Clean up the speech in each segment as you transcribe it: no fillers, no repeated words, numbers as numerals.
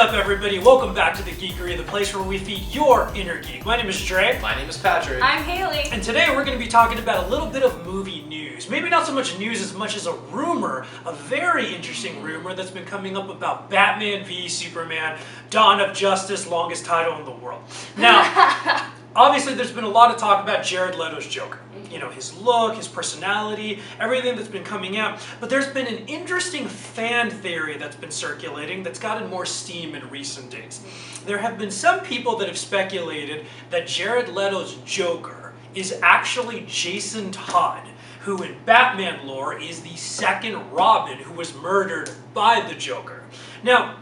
up, everybody? Welcome back to the Geekery, the place where we feed your inner geek. My name is Dre. My name is Patrick. I'm Haley. And today we're going to be talking about a little bit of movie news. Maybe not so much news as much as a rumor, a very interesting rumor that's been coming up about Batman v Superman, Dawn of Justice, longest title in the world. Now, obviously there's been a lot of talk about Jared Leto's Joker. You know, his look, his personality, everything that's been coming out. But there's been an interesting fan theory that's been circulating that's gotten more steam in recent days. There have been some people that have speculated that Jared Leto's Joker is actually Jason Todd, who in Batman lore is the second Robin who was murdered by the Joker. Now,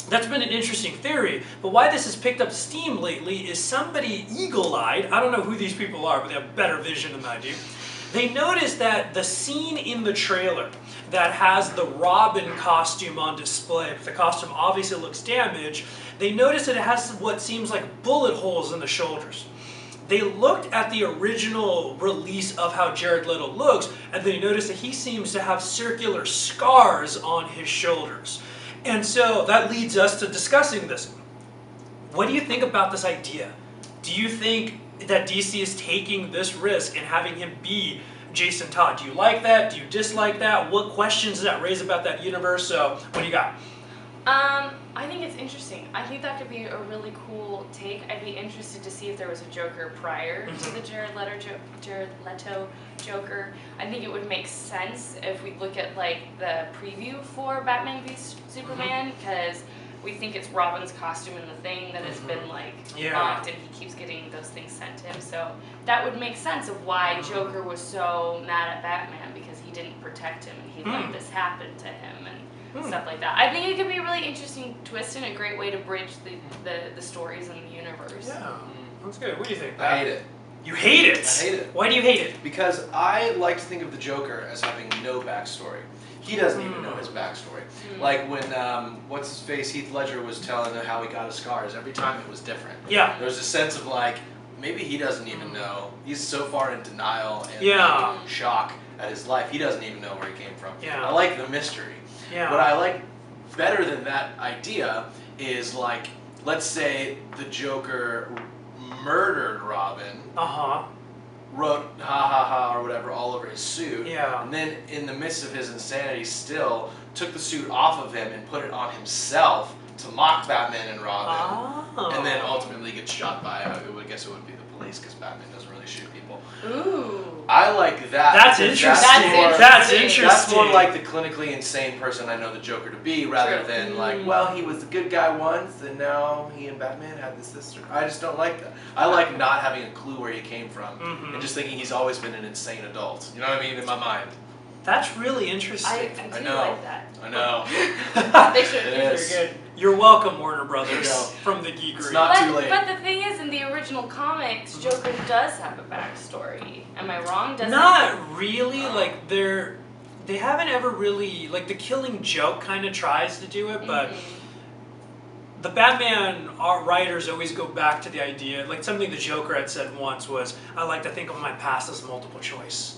that's been an interesting theory, but why this has picked up steam lately is somebody eagle-eyed, I don't know who these people are, but they have better vision than I do. They noticed that the scene in the trailer that has the Robin costume on display, but the costume obviously looks damaged, they noticed that it has what seems like bullet holes in the shoulders. They looked at the original release of how Jared Leto looks, and they noticed that he seems to have circular scars on his shoulders. And so that leads us to discussing this. What do you think about this idea? Do you think that DC is taking this risk and having him be Jason Todd? Do you like that? Do you dislike that? What questions does that raise about that universe? So, what do you got? I think it's interesting. I think that could be a really cool take. I'd be interested to see if there was a Joker prior to the Jared Leto Joker. I think it would make sense if we look at like the preview for Batman v Superman, because we think it's Robin's costume in the thing that has been like mocked, and he keeps getting those things sent to him. So that would make sense of why Joker was so mad at Batman, because he didn't protect him and he let this happen to him and stuff like that. I think it could be a really interesting twist and a great way to bridge the stories in the universe. Yeah, that's good. What do you think, Pat? I hate it. You hate it? I hate it. Why do you hate it? Because I like to think of the Joker as having no backstory. He doesn't even know his backstory. Like when, what's his face, Heath Ledger was telling him how he got his scars, every time it was different. Yeah. There's a sense of like, maybe he doesn't even know. He's so far in denial and shock at his life, he doesn't even know where he came from. Yeah. I like the mystery. Yeah. What I like better than that idea is like, let's say the Joker murdered Robin, wrote ha ha ha or whatever all over his suit, and then in the midst of his insanity still took the suit off of him and put it on himself to mock Batman and Robin, and then ultimately gets shot by, I guess it would be the police, because Batman doesn't really shoot people. Ooh. I like that. That's interesting. That's interesting. That's more like the clinically insane person I know the Joker to be, rather than like, well, he was the good guy once, and now he and Batman had this sister. I just don't like that. I like not having a clue where he came from, and just thinking he's always been an insane adult. You know what I mean? In my mind. That's really interesting. I do like that. I know. They should. It is. Very good. You're welcome, Warner Brothers, from the Geekery. It's not too late. But the thing is, in the original comics, Joker does have a backstory. Am I wrong? Not really. Like they haven't ever really, like, the Killing Joke kind of tries to do it, but the Batman writers always go back to the idea, like something the Joker had said once was, I like to think of my past as multiple choice.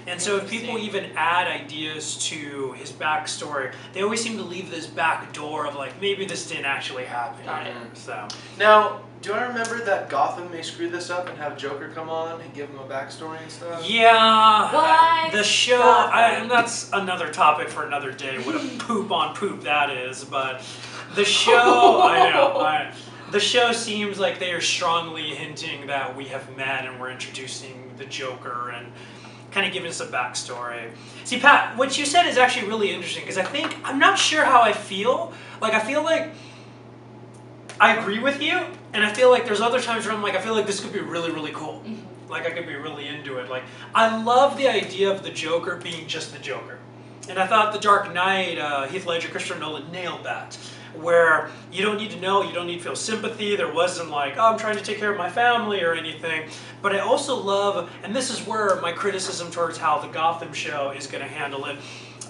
And so if people even add ideas to his backstory, they always seem to leave this back door of like, maybe this didn't actually happen. So Now, do I remember that Gotham may screw this up and have Joker come on and give him a backstory and stuff? yeah, What? the show, and that's another topic for another day, what a poop on poop that is, but the show, I know, the show seems like they are strongly hinting that we have met and we're introducing the Joker and kind of giving us a backstory. See, Pat, what you said is actually really interesting, because I'm not sure how I feel. Like, I feel like I agree with you, and I feel like there's other times where I'm like, I feel like this could be really, really cool. Like, I could be really into it. Like, I love the idea of the Joker being just the Joker. And I thought The Dark Knight, Heath Ledger, Christopher Nolan nailed that. Where you don't need to know, you don't need to feel sympathy. There wasn't like, oh, I'm trying to take care of my family or anything. But I also love, and this is where my criticism towards how the Gotham show is going to handle it,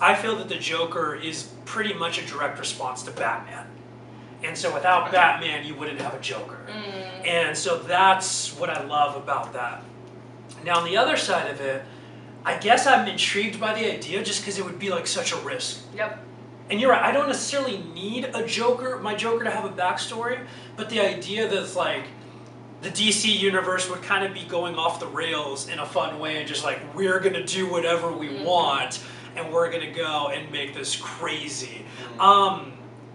I feel that the Joker is pretty much a direct response to Batman. And so without Batman, you wouldn't have a Joker. And so that's what I love about that. Now, on the other side of it, I guess I'm intrigued by the idea just because it would be like such a risk. Yep. And you're right, I don't necessarily need my Joker to have a backstory, but the idea that it's like the DC universe would kind of be going off the rails in a fun way and just like, we're gonna do whatever we want and we're gonna go and make this crazy.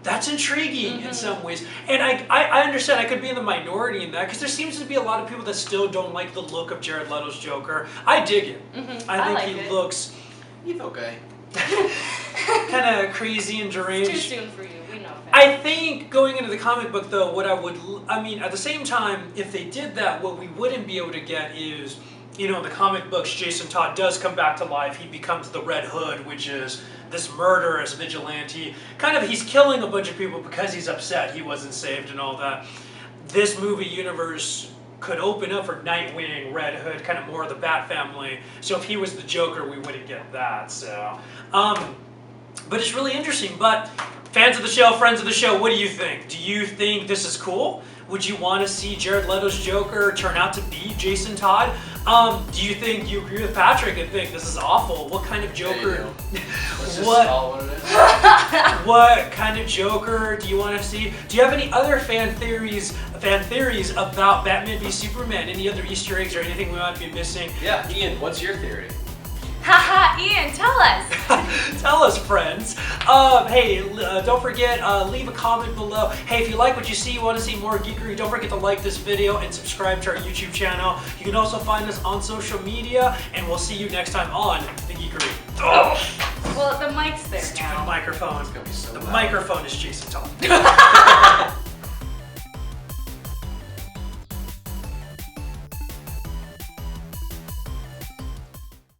That's intriguing in some ways. And I understand I could be in the minority in that because there seems to be a lot of people that still don't like the look of Jared Leto's Joker. I dig it. I think he looks... He's okay. kind of crazy and deranged. It's too soon for you. We know. I think going into the comic book though, what I mean, at the same time, if they did that, what we wouldn't be able to get is, you know, in the comic books, Jason Todd does come back to life. He becomes the Red Hood, which is this murderous vigilante. Kind of, he's killing a bunch of people because he's upset he wasn't saved and all that. This movie universe could open up for Nightwing, Red Hood, kind of more of the Bat family. So if he was the Joker, we wouldn't get that. So, but it's really interesting. But fans of the show, friends of the show, what do you think? Do you think this is cool? Would you want to see Jared Leto's Joker turn out to be Jason Todd? Do you think you agree with Patrick and think this is awful? What kind of Joker? Let's just call it what it is. What kind of Joker do you want to see? Do you have any other fan theories about Batman v Superman? Any other Easter eggs or anything we might be missing? Yeah, Ian, what's your theory? Haha, Ian, tell us. Tell us, friends. Hey, don't forget, leave a comment below. Hey, if you like what you see, you want to see more Geekery, don't forget to like this video and subscribe to our YouTube channel. You can also find us on social media, and we'll see you next time on the Geekery. Oh! Well, the mic's there Stupid now. microphone. It's gonna be so The loud. microphone is Jason Todd.